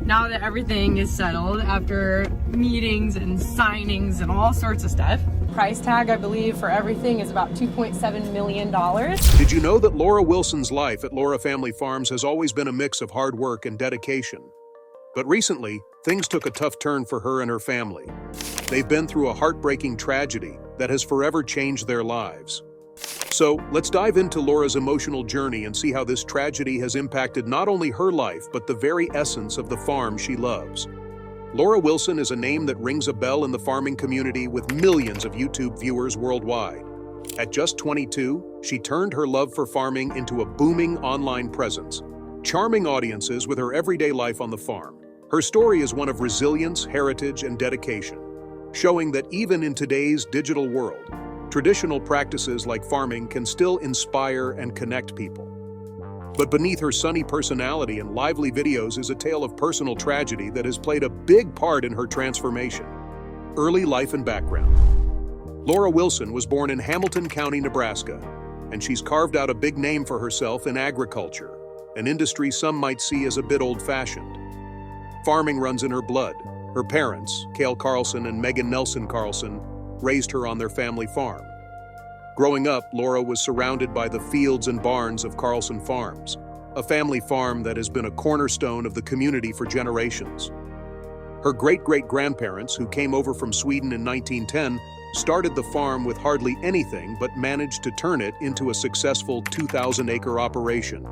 now that everything is settled after meetings and signings and all sorts of stuff. Price tag, I believe, for everything is about $2.7 million. Did you know that Laura Wilson's life at Laura Family Farms has always been a mix of hard work and dedication? But recently, things took a tough turn for her and her family. They've been through a heartbreaking tragedy that has forever changed their lives. So, let's dive into Laura's emotional journey and see how this tragedy has impacted not only her life, but the very essence of the farm she loves. Laura Wilson is a name that rings a bell in the farming community with millions of YouTube viewers worldwide. At just 22, she turned her love for farming into a booming online presence, charming audiences with her everyday life on the farm. Her story is one of resilience, heritage, and dedication, showing that even in today's digital world, traditional practices like farming can still inspire and connect people. But beneath her sunny personality and lively videos is a tale of personal tragedy that has played a big part in her transformation. Early life and background. Laura Wilson was born in Hamilton County, Nebraska, and she's carved out a big name for herself in agriculture, an industry some might see as a bit old-fashioned. Farming runs in her blood. Her parents, Carlson and Megan Nelson Carlson, raised her on their family farm. Growing up, Laura was surrounded by the fields and barns of Carlson Farms, a family farm that has been a cornerstone of the community for generations. Her great-great-grandparents, who came over from Sweden in 1910, started the farm with hardly anything but managed to turn it into a successful 2,000-acre operation.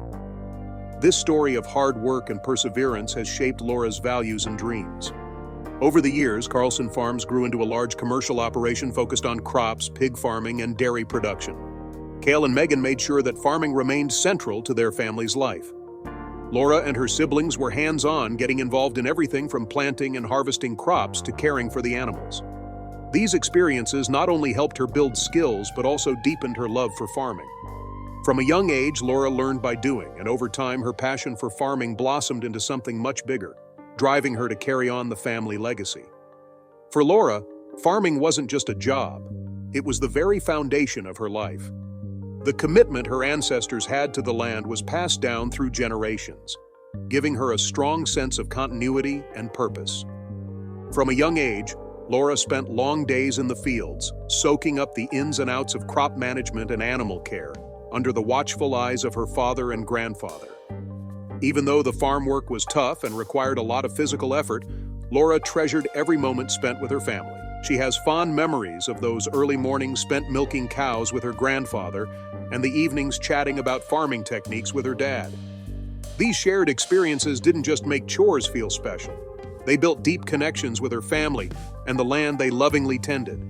This story of hard work and perseverance has shaped Laura's values and dreams. Over the years, Carlson Farms grew into a large commercial operation focused on crops, pig farming, and dairy production. Cale and Megan made sure that farming remained central to their family's life. Laura and her siblings were hands-on, getting involved in everything from planting and harvesting crops to caring for the animals. These experiences not only helped her build skills, but also deepened her love for farming. From a young age, Laura learned by doing, and over time, her passion for farming blossomed into something much bigger, driving her to carry on the family legacy. For Laura, farming wasn't just a job, it was the very foundation of her life. The commitment her ancestors had to the land was passed down through generations, giving her a strong sense of continuity and purpose. From a young age, Laura spent long days in the fields, soaking up the ins and outs of crop management and animal care, under the watchful eyes of her father and grandfather. Even though the farm work was tough and required a lot of physical effort, Laura treasured every moment spent with her family. She has fond memories of those early mornings spent milking cows with her grandfather and the evenings chatting about farming techniques with her dad. These shared experiences didn't just make chores feel special. They built deep connections with her family and the land they lovingly tended.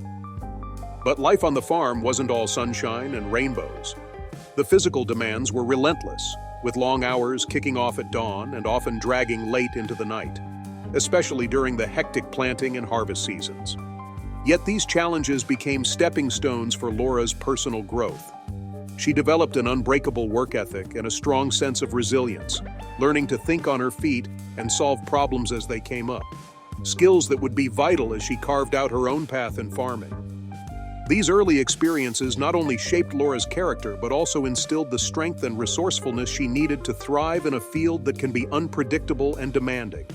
But life on the farm wasn't all sunshine and rainbows. The physical demands were relentless, with long hours kicking off at dawn and often dragging late into the night, especially during the hectic planting and harvest seasons. Yet these challenges became stepping stones for Laura's personal growth. She developed an unbreakable work ethic and a strong sense of resilience, learning to think on her feet and solve problems as they came up, skills that would be vital as she carved out her own path in farming. These early experiences not only shaped Laura's character, but also instilled the strength and resourcefulness she needed to thrive in a field that can be unpredictable and demanding.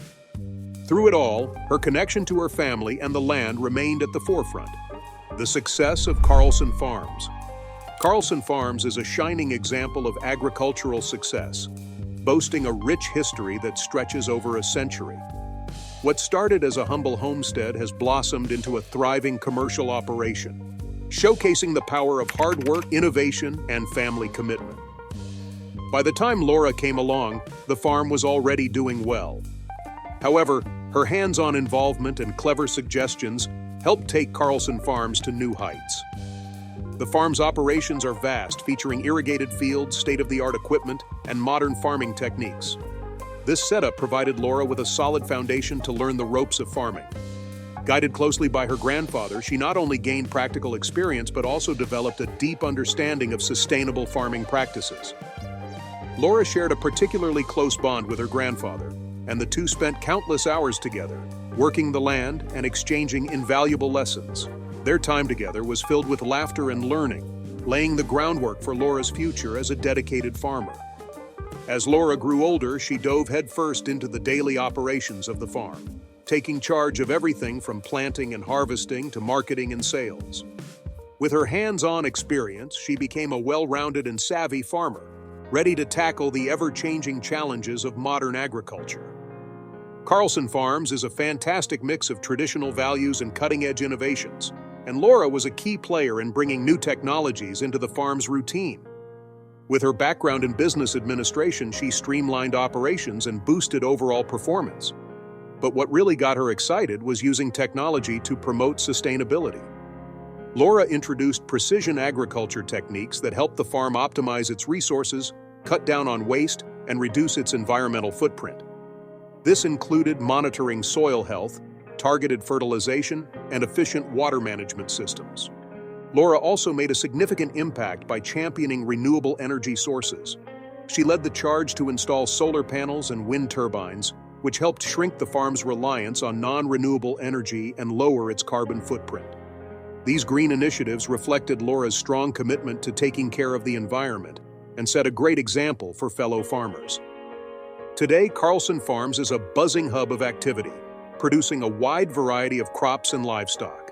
Through it all, her connection to her family and the land remained at the forefront. The success of Carlson Farms. Carlson Farms is a shining example of agricultural success, boasting a rich history that stretches over a century. What started as a humble homestead has blossomed into a thriving commercial operation, showcasing the power of hard work, innovation, and family commitment. By the time Laura came along, the farm was already doing well. However, her hands-on involvement and clever suggestions helped take Carlson Farms to new heights. The farm's operations are vast, featuring irrigated fields, state-of-the-art equipment, and modern farming techniques. This setup provided Laura with a solid foundation to learn the ropes of farming. Guided closely by her grandfather, she not only gained practical experience but also developed a deep understanding of sustainable farming practices. Laura shared a particularly close bond with her grandfather, and the two spent countless hours together, working the land and exchanging invaluable lessons. Their time together was filled with laughter and learning, laying the groundwork for Laura's future as a dedicated farmer. As Laura grew older, she dove headfirst into the daily operations of the farm, taking charge of everything from planting and harvesting to marketing and sales. With her hands-on experience, she became a well-rounded and savvy farmer, ready to tackle the ever-changing challenges of modern agriculture. Carlson Farms is a fantastic mix of traditional values and cutting-edge innovations, and Laura was a key player in bringing new technologies into the farm's routine. With her background in business administration, she streamlined operations and boosted overall performance. But what really got her excited was using technology to promote sustainability. Laura introduced precision agriculture techniques that helped the farm optimize its resources, cut down on waste, and reduce its environmental footprint. This included monitoring soil health, targeted fertilization, and efficient water management systems. Laura also made a significant impact by championing renewable energy sources. She led the charge to install solar panels and wind turbines, which helped shrink the farm's reliance on non-renewable energy and lower its carbon footprint. These green initiatives reflected Laura's strong commitment to taking care of the environment and set a great example for fellow farmers. Today, Carlson Farms is a buzzing hub of activity, producing a wide variety of crops and livestock.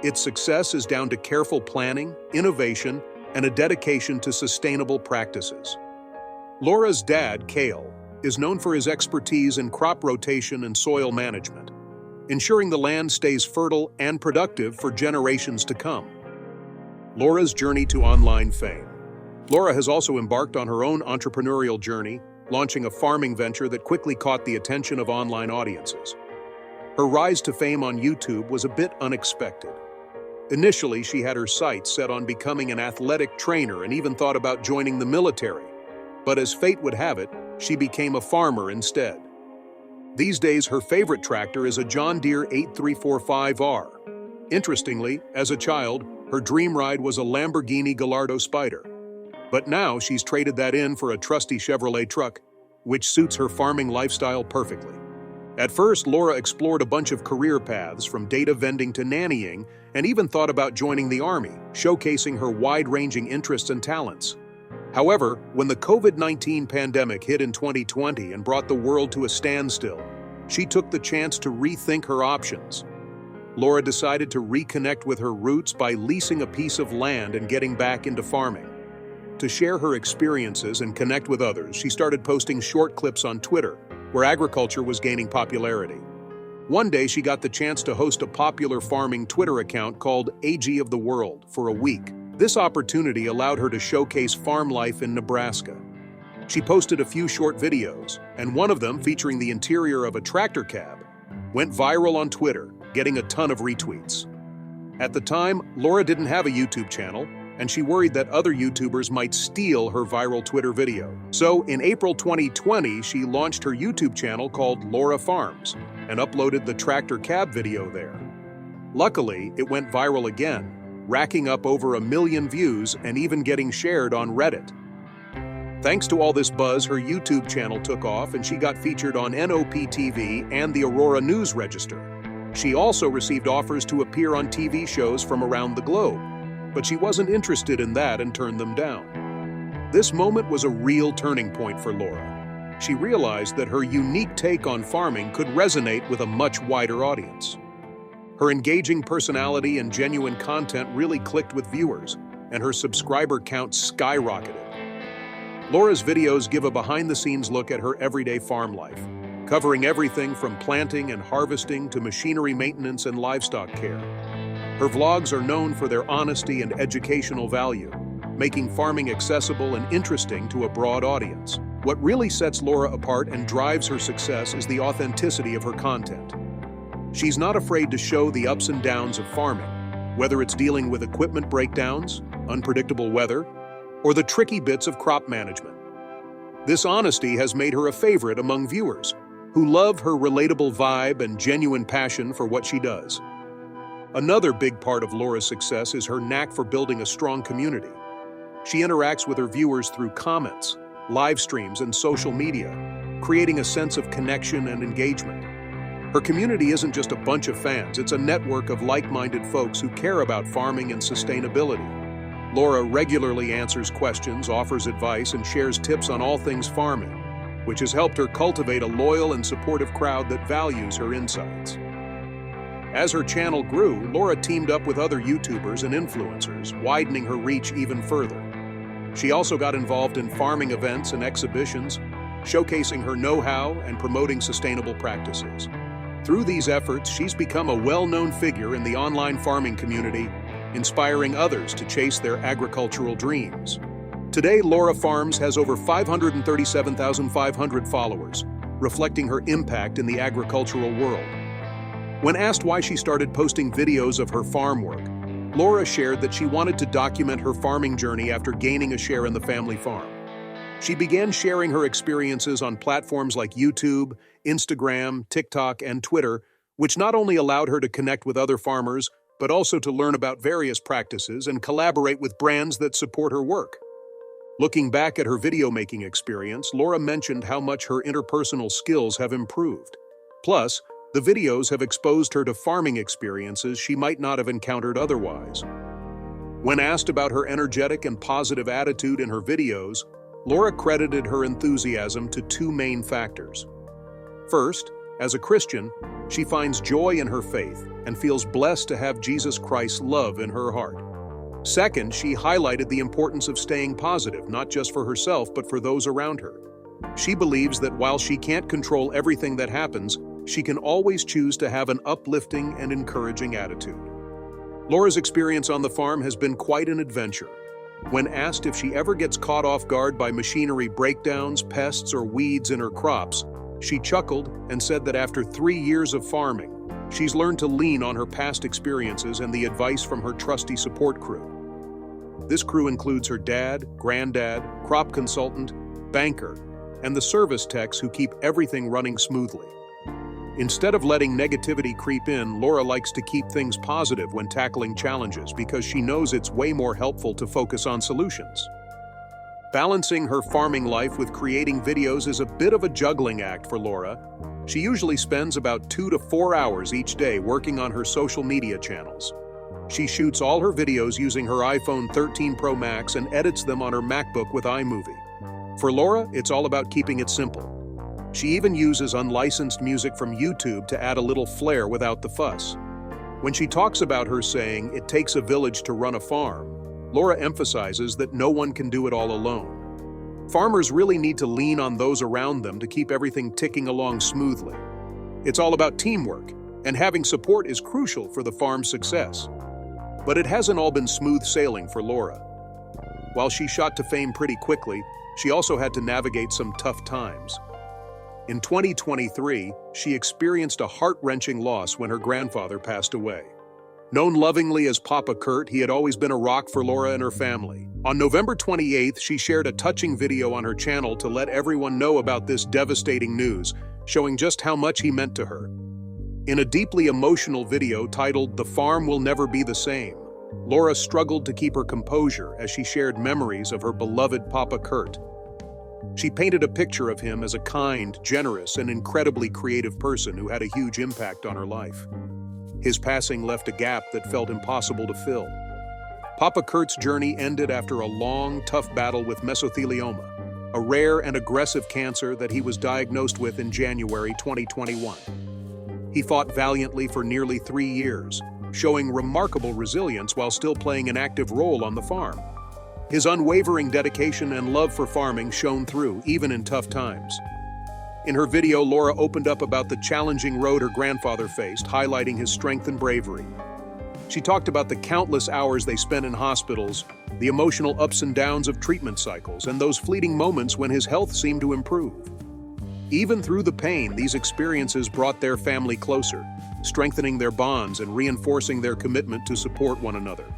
Its success is down to careful planning, innovation, and a dedication to sustainable practices. Laura's dad, Cale, is known for his expertise in crop rotation and soil management, ensuring the land stays fertile and productive for generations to come. Laura's journey to online fame. Laura has also embarked on her own entrepreneurial journey, launching a farming venture that quickly caught the attention of online audiences. Her rise to fame on YouTube was a bit unexpected. Initially, she had her sights set on becoming an athletic trainer and even thought about joining the military. But as fate would have it, she became a farmer instead. These days, her favorite tractor is a John Deere 8345R. Interestingly, as a child, her dream ride was a Lamborghini Gallardo Spider. But now she's traded that in for a trusty Chevrolet truck, which suits her farming lifestyle perfectly. At first, Laura explored a bunch of career paths from data vending to nannying, and even thought about joining the Army, showcasing her wide-ranging interests and talents. However, when the COVID-19 pandemic hit in 2020 and brought the world to a standstill, she took the chance to rethink her options. Laura decided to reconnect with her roots by leasing a piece of land and getting back into farming. To share her experiences and connect with others, she started posting short clips on Twitter, where agriculture was gaining popularity. One day, she got the chance to host a popular farming Twitter account called AG of the World for a week. This opportunity allowed her to showcase farm life in Nebraska. She posted a few short videos, and one of them, featuring the interior of a tractor cab, went viral on Twitter, getting a ton of retweets. At the time, Laura didn't have a YouTube channel, and she worried that other YouTubers might steal her viral Twitter video. So, in April 2020, she launched her YouTube channel called Laura Farms and uploaded the tractor cab video there. Luckily, it went viral again, racking up over 1 million views and even getting shared on Reddit. Thanks to all this buzz, her YouTube channel took off and she got featured on NOP TV and the Aurora News Register. She also received offers to appear on TV shows from around the globe, but she wasn't interested in that and turned them down. This moment was a real turning point for Laura. She realized that her unique take on farming could resonate with a much wider audience. Her engaging personality and genuine content really clicked with viewers, and her subscriber count skyrocketed. Laura's videos give a behind-the-scenes look at her everyday farm life, covering everything from planting and harvesting to machinery maintenance and livestock care. Her vlogs are known for their honesty and educational value, making farming accessible and interesting to a broad audience. What really sets Laura apart and drives her success is the authenticity of her content. She's not afraid to show the ups and downs of farming, whether it's dealing with equipment breakdowns, unpredictable weather, or the tricky bits of crop management. This honesty has made her a favorite among viewers, who love her relatable vibe and genuine passion for what she does. Another big part of Laura's success is her knack for building a strong community. She interacts with her viewers through comments, live streams, and social media, creating a sense of connection and engagement. Her community isn't just a bunch of fans, it's a network of like-minded folks who care about farming and sustainability. Laura regularly answers questions, offers advice, and shares tips on all things farming, which has helped her cultivate a loyal and supportive crowd that values her insights. As her channel grew, Laura teamed up with other YouTubers and influencers, widening her reach even further. She also got involved in farming events and exhibitions, showcasing her know-how and promoting sustainable practices. Through these efforts, she's become a well-known figure in the online farming community, inspiring others to chase their agricultural dreams. Today, Laura Farms has over 537,500 followers, reflecting her impact in the agricultural world. When asked why she started posting videos of her farm work, Laura shared that she wanted to document her farming journey after gaining a share in the family farm. She began sharing her experiences on platforms like YouTube, Instagram, TikTok, and Twitter, which not only allowed her to connect with other farmers, but also to learn about various practices and collaborate with brands that support her work. Looking back at her video-making experience, Laura mentioned how much her interpersonal skills have improved. Plus, the videos have exposed her to farming experiences she might not have encountered otherwise. When asked about her energetic and positive attitude in her videos, Laura credited her enthusiasm to two main factors. First, as a Christian, she finds joy in her faith and feels blessed to have Jesus Christ's love in her heart. Second, she highlighted the importance of staying positive, not just for herself, but for those around her. She believes that while she can't control everything that happens, she can always choose to have an uplifting and encouraging attitude. Laura's experience on the farm has been quite an adventure. When asked if she ever gets caught off guard by machinery breakdowns, pests, or weeds in her crops, she chuckled and said that after 3 years of farming, she's learned to lean on her past experiences and the advice from her trusty support crew. This crew includes her dad, granddad, crop consultant, banker, and the service techs who keep everything running smoothly. Instead of letting negativity creep in, Laura likes to keep things positive when tackling challenges because she knows it's way more helpful to focus on solutions. Balancing her farming life with creating videos is a bit of a juggling act for Laura. She usually spends about 2 to 4 hours each day working on her social media channels. She shoots all her videos using her iPhone 13 Pro Max and edits them on her MacBook with iMovie. For Laura, it's all about keeping it simple. She even uses unlicensed music from YouTube to add a little flair without the fuss. When she talks about her saying, "It takes a village to run a farm," Laura emphasizes that no one can do it all alone. Farmers really need to lean on those around them to keep everything ticking along smoothly. It's all about teamwork, and having support is crucial for the farm's success. But it hasn't all been smooth sailing for Laura. While she shot to fame pretty quickly, she also had to navigate some tough times. In 2023, she experienced a heart-wrenching loss when her grandfather passed away. Known lovingly as Papa Kurt, he had always been a rock for Laura and her family. On November 28th, she shared a touching video on her channel to let everyone know about this devastating news, showing just how much he meant to her. In a deeply emotional video titled "The Farm Will Never Be the Same," Laura struggled to keep her composure as she shared memories of her beloved Papa Kurt. She painted a picture of him as a kind, generous, and incredibly creative person who had a huge impact on her life. His passing left a gap that felt impossible to fill. Papa Kurt's journey ended after a long, tough battle with mesothelioma, a rare and aggressive cancer that he was diagnosed with in January 2021. He fought valiantly for nearly 3 years, showing remarkable resilience while still playing an active role on the farm. His unwavering dedication and love for farming shone through, even in tough times. In her video, Laura opened up about the challenging road her grandfather faced, highlighting his strength and bravery. She talked about the countless hours they spent in hospitals, the emotional ups and downs of treatment cycles, and those fleeting moments when his health seemed to improve. Even through the pain, these experiences brought their family closer, strengthening their bonds and reinforcing their commitment to support one another.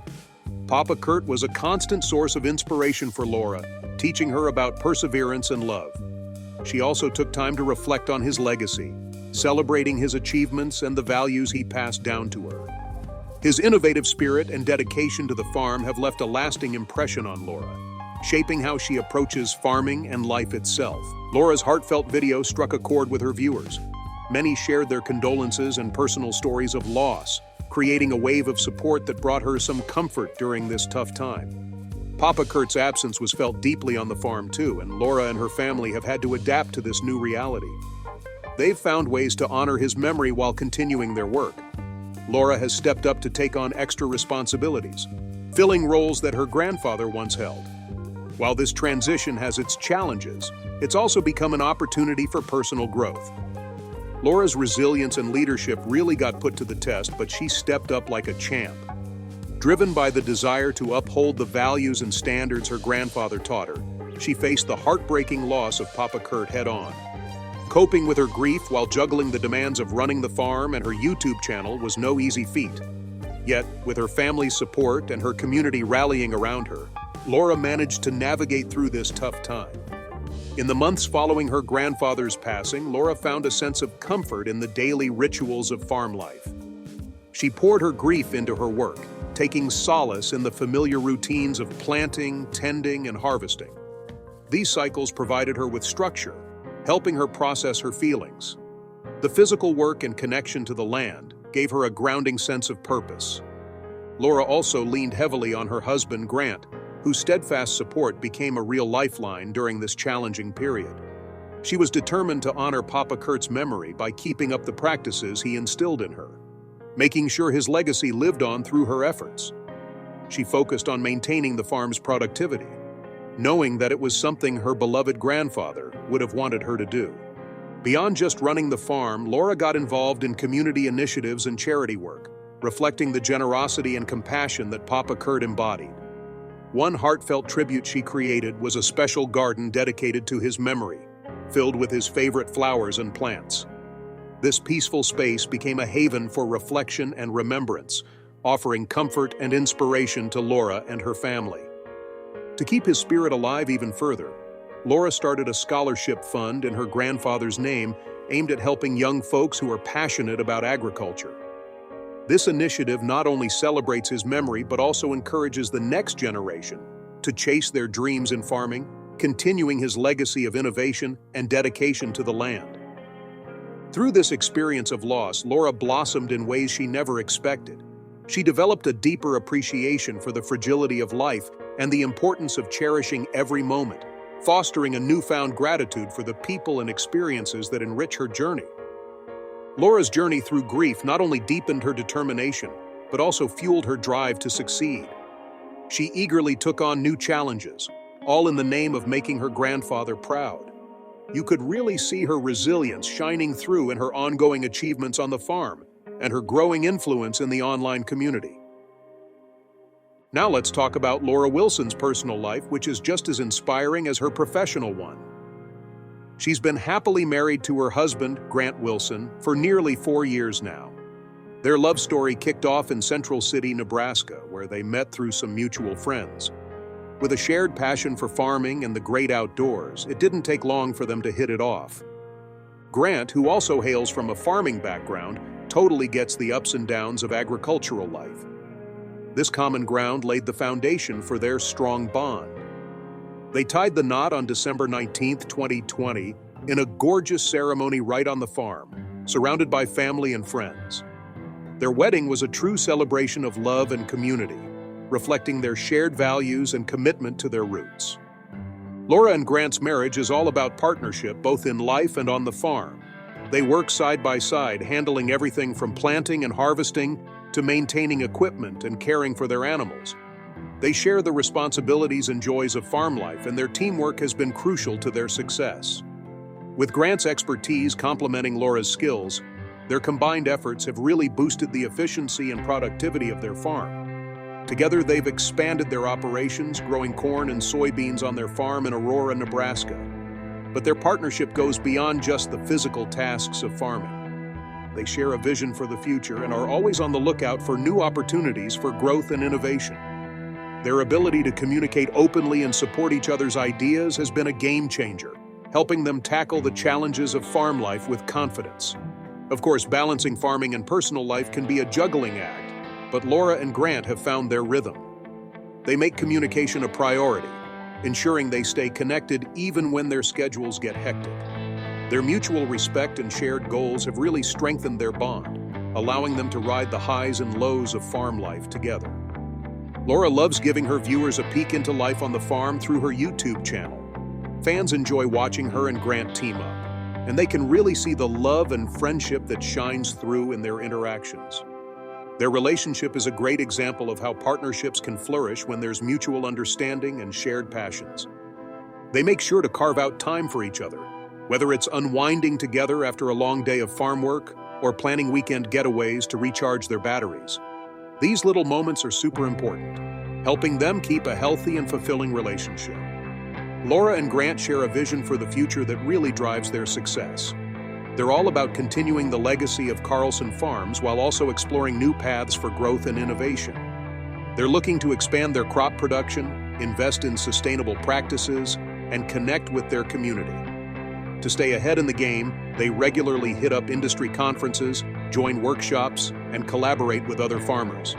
Papa Kurt was a constant source of inspiration for Laura, teaching her about perseverance and love. She also took time to reflect on his legacy, celebrating his achievements and the values he passed down to her. His innovative spirit and dedication to the farm have left a lasting impression on Laura, shaping how she approaches farming and life itself. Laura's heartfelt video struck a chord with her viewers. Many shared their condolences and personal stories of loss, creating a wave of support that brought her some comfort during this tough time. Papa Kurt's absence was felt deeply on the farm too, and Laura and her family have had to adapt to this new reality. They've found ways to honor his memory while continuing their work. Laura has stepped up to take on extra responsibilities, filling roles that her grandfather once held. While this transition has its challenges, it's also become an opportunity for personal growth. Laura's resilience and leadership really got put to the test, but she stepped up like a champ. Driven by the desire to uphold the values and standards her grandfather taught her, she faced the heartbreaking loss of Papa Kurt head-on. Coping with her grief while juggling the demands of running the farm and her YouTube channel was no easy feat. Yet, with her family's support and her community rallying around her, Laura managed to navigate through this tough time. In the months following her grandfather's passing, Laura found a sense of comfort in the daily rituals of farm life. She poured her grief into her work, taking solace in the familiar routines of planting, tending, and harvesting. These cycles provided her with structure, helping her process her feelings. The physical work and connection to the land gave her a grounding sense of purpose. Laura also leaned heavily on her husband, Grant, whose steadfast support became a real lifeline during this challenging period. She was determined to honor Papa Kurt's memory by keeping up the practices he instilled in her, making sure his legacy lived on through her efforts. She focused on maintaining the farm's productivity, knowing that it was something her beloved grandfather would have wanted her to do. Beyond just running the farm, Laura got involved in community initiatives and charity work, reflecting the generosity and compassion that Papa Kurt embodied. One heartfelt tribute she created was a special garden dedicated to his memory, filled with his favorite flowers and plants. This peaceful space became a haven for reflection and remembrance, offering comfort and inspiration to Laura and her family. To keep his spirit alive even further, Laura started a scholarship fund in her grandfather's name aimed at helping young folks who are passionate about agriculture. This initiative not only celebrates his memory but also encourages the next generation to chase their dreams in farming, continuing his legacy of innovation and dedication to the land. Through this experience of loss, Laura blossomed in ways she never expected. She developed a deeper appreciation for the fragility of life and the importance of cherishing every moment, fostering a newfound gratitude for the people and experiences that enrich her journey. Laura's journey through grief not only deepened her determination, but also fueled her drive to succeed. She eagerly took on new challenges, all in the name of making her grandfather proud. You could really see her resilience shining through in her ongoing achievements on the farm and her growing influence in the online community. Now let's talk about Laura Wilson's personal life, which is just as inspiring as her professional one. She's been happily married to her husband, Grant Wilson, for nearly 4 years now. Their love story kicked off in Central City, Nebraska, where they met through some mutual friends. With a shared passion for farming and the great outdoors, it didn't take long for them to hit it off. Grant, who also hails from a farming background, totally gets the ups and downs of agricultural life. This common ground laid the foundation for their strong bond. They tied the knot on December 19, 2020, in a gorgeous ceremony right on the farm, surrounded by family and friends. Their wedding was a true celebration of love and community, reflecting their shared values and commitment to their roots. Laura and Grant's marriage is all about partnership, both in life and on the farm. They work side by side, handling everything from planting and harvesting to maintaining equipment and caring for their animals. They share the responsibilities and joys of farm life, and their teamwork has been crucial to their success. With Grant's expertise complementing Laura's skills, their combined efforts have really boosted the efficiency and productivity of their farm. Together, they've expanded their operations, growing corn and soybeans on their farm in Aurora, Nebraska. But their partnership goes beyond just the physical tasks of farming. They share a vision for the future and are always on the lookout for new opportunities for growth and innovation. Their ability to communicate openly and support each other's ideas has been a game changer, helping them tackle the challenges of farm life with confidence. Of course, balancing farming and personal life can be a juggling act, but Laura and Grant have found their rhythm. They make communication a priority, ensuring they stay connected even when their schedules get hectic. Their mutual respect and shared goals have really strengthened their bond, allowing them to ride the highs and lows of farm life together. Laura loves giving her viewers a peek into life on the farm through her YouTube channel. Fans enjoy watching her and Grant team up, and they can really see the love and friendship that shines through in their interactions. Their relationship is a great example of how partnerships can flourish when there's mutual understanding and shared passions. They make sure to carve out time for each other, whether it's unwinding together after a long day of farm work or planning weekend getaways to recharge their batteries. These little moments are super important, helping them keep a healthy and fulfilling relationship. Laura and Grant share a vision for the future that really drives their success. They're all about continuing the legacy of Carlson Farms while also exploring new paths for growth and innovation. They're looking to expand their crop production, invest in sustainable practices, and connect with their community. To stay ahead in the game, they regularly hit up industry conferences, join workshops, and collaborate with other farmers.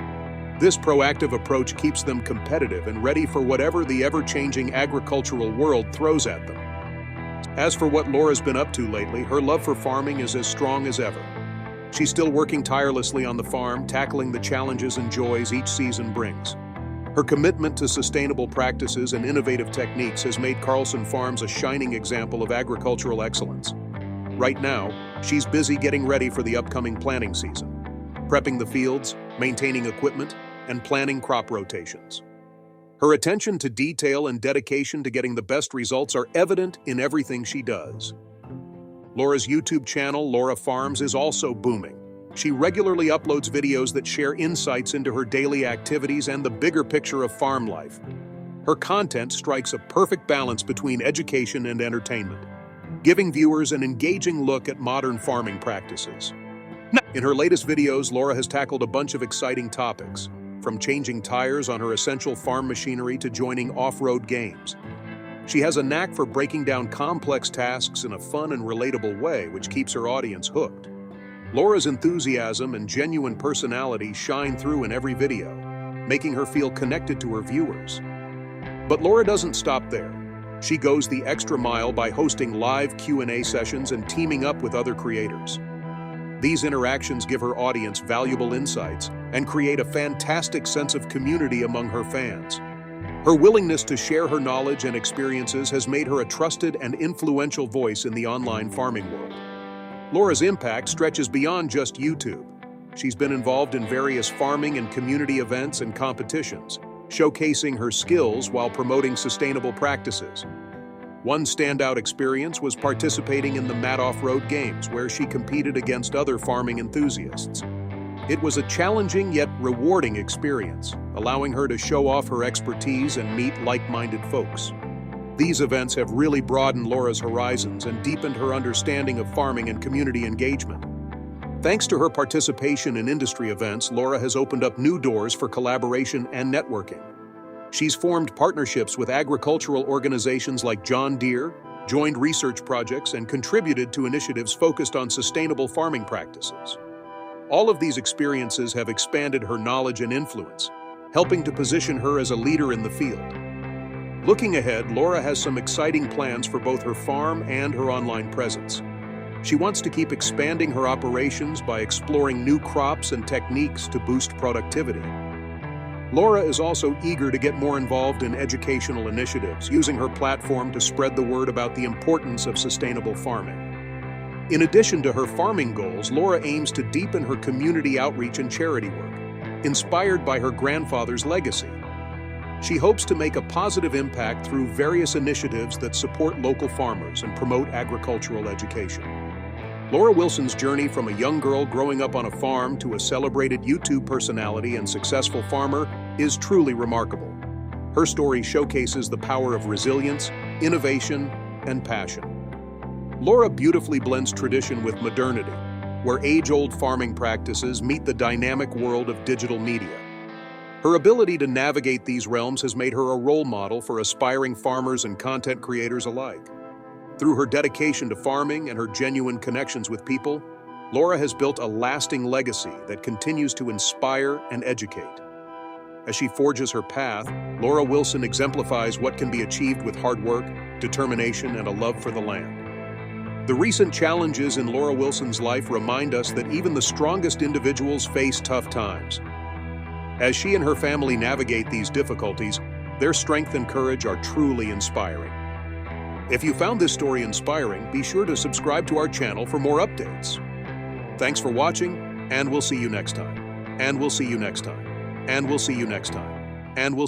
This proactive approach keeps them competitive and ready for whatever the ever-changing agricultural world throws at them. As for what Laura's been up to lately, her love for farming is as strong as ever. She's still working tirelessly on the farm, tackling the challenges and joys each season brings. Her commitment to sustainable practices and innovative techniques has made Carlson Farms a shining example of agricultural excellence. Right now, she's busy getting ready for the upcoming planting season, prepping the fields, maintaining equipment, and planning crop rotations. Her attention to detail and dedication to getting the best results are evident in everything she does. Laura's YouTube channel, Laura Farms, is also booming. She regularly uploads videos that share insights into her daily activities and the bigger picture of farm life. Her content strikes a perfect balance between education and entertainment, giving viewers an engaging look at modern farming practices. In her latest videos, Laura has tackled a bunch of exciting topics, from changing tires on her essential farm machinery to joining off-road games. She has a knack for breaking down complex tasks in a fun and relatable way, which keeps her audience hooked. Laura's enthusiasm and genuine personality shine through in every video, making her feel connected to her viewers. But Laura doesn't stop there. She goes the extra mile by hosting live Q&A sessions and teaming up with other creators. These interactions give her audience valuable insights and create a fantastic sense of community among her fans. Her willingness to share her knowledge and experiences has made her a trusted and influential voice in the online farming world. Laura's impact stretches beyond just YouTube. She's been involved in various farming and community events and competitions, showcasing her skills while promoting sustainable practices. One standout experience was participating in the Mat Off-Road Games, where she competed against other farming enthusiasts. It was a challenging yet rewarding experience, allowing her to show off her expertise and meet like-minded folks. These events have really broadened Laura's horizons and deepened her understanding of farming and community engagement. Thanks to her participation in industry events, Laura has opened up new doors for collaboration and networking. She's formed partnerships with agricultural organizations like John Deere, joined research projects, and contributed to initiatives focused on sustainable farming practices. All of these experiences have expanded her knowledge and influence, helping to position her as a leader in the field. Looking ahead, Laura has some exciting plans for both her farm and her online presence. She wants to keep expanding her operations by exploring new crops and techniques to boost productivity. Laura is also eager to get more involved in educational initiatives, using her platform to spread the word about the importance of sustainable farming. In addition to her farming goals, Laura aims to deepen her community outreach and charity work, inspired by her grandfather's legacy. She hopes to make a positive impact through various initiatives that support local farmers and promote agricultural education. Laura Wilson's journey from a young girl growing up on a farm to a celebrated YouTube personality and successful farmer is truly remarkable. Her story showcases the power of resilience, innovation, and passion. Laura beautifully blends tradition with modernity, where age-old farming practices meet the dynamic world of digital media. Her ability to navigate these realms has made her a role model for aspiring farmers and content creators alike. Through her dedication to farming and her genuine connections with people, Laura has built a lasting legacy that continues to inspire and educate. As she forges her path, Laura Wilson exemplifies what can be achieved with hard work, determination, and a love for the land. The recent challenges in Laura Wilson's life remind us that even the strongest individuals face tough times. As she and her family navigate these difficulties, their strength and courage are truly inspiring. If you found this story inspiring, be sure to subscribe to our channel for more updates. Thanks for watching, and we'll see you next time. And we'll see you next time. And we'll see you next time. And we'll